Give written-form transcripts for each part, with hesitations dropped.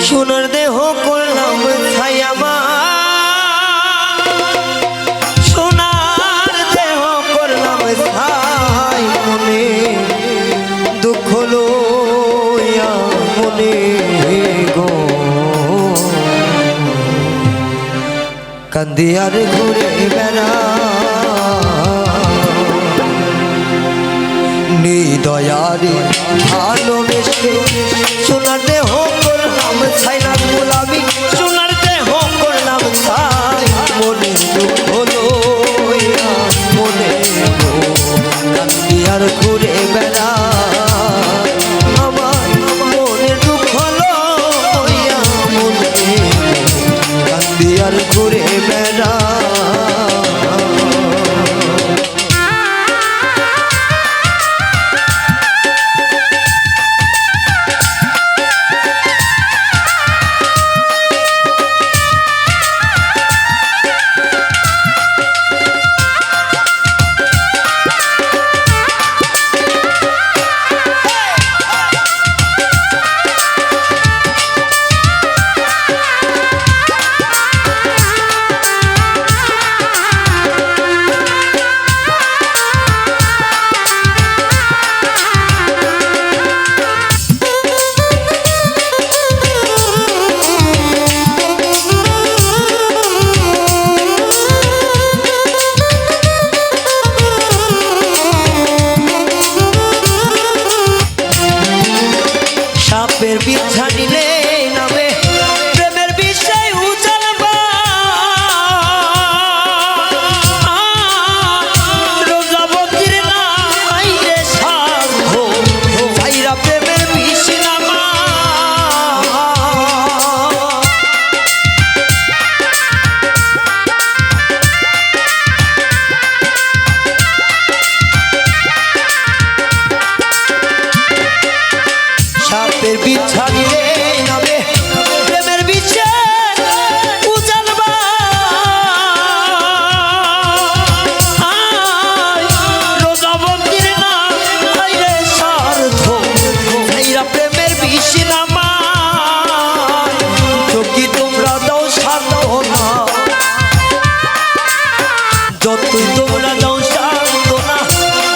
সোনার দেহ করলাম ছাই আমার, সোনার দেহ করলাম ছাই, মনে দুঃখ লইয়া মনে গো কান্দি আর ঘুরে বেড়া নিদয়ারে ভালোবেসে সোনার দেহ করলাম ছাই না গোলামি, সোনার দেহ করলাম ছাই, মনে দুঃখ লইয়া মনে গো কান্দি আর ঘুরে বেড়া আমার মনে দুঃখ লইয়া মনে কান্দি আর ঘুরে বেড়া। সাপের বিছা নিলে নামে প্রেমের বিষয় উজালবা, রোজাবতীর নাই রে সাধ ভাইরা প্রেমের বিষ নামা। সাপের বিছা নিলে নামে প্রেমের বিছে উজালবা, রোজাবতীর নাই রে সাধ ভাইরা প্রেমের বিষ নামা। চোখি তোমরা দাও সাধনা, যতই তোমরা দাও সাধনা,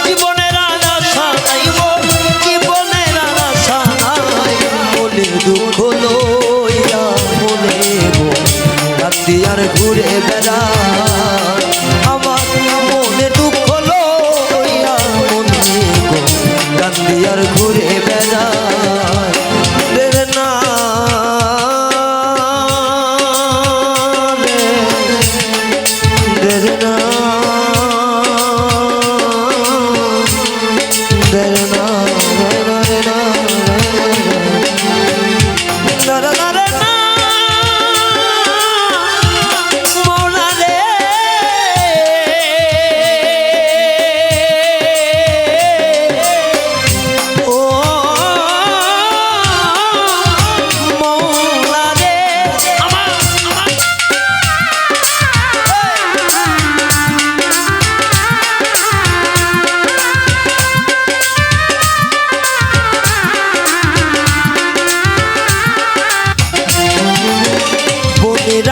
জীবনের আশা নাই জীবনের আশা নাই, মনে দুঃখ লইয়া মনে গো কান্দি আর ঘুরে বেড়া আমার মনে দুঃখ লইয়া মনে গো কান্দি আর ঘুরে বেড়া রে না রে না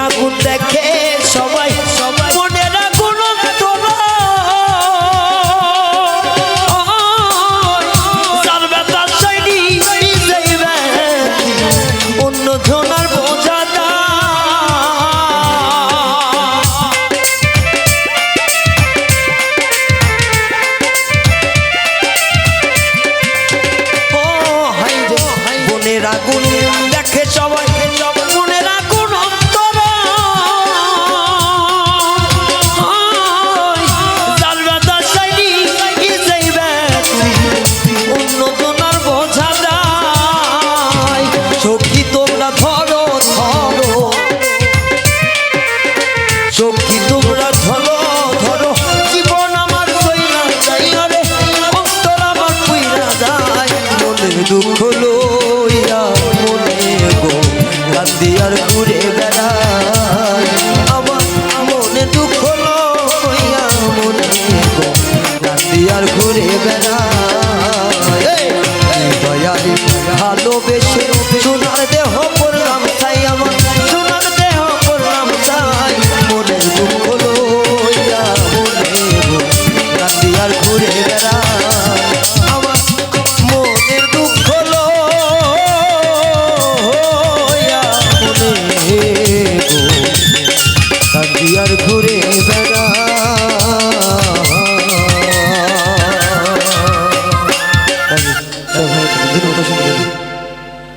আগুন দেখে সবাই সবাই মনের আগুন তোলা, যার ব্যথা শৈলী অন্য জনার বোঝা দা। ও হাই রে মনের আগুন দেখে সবাই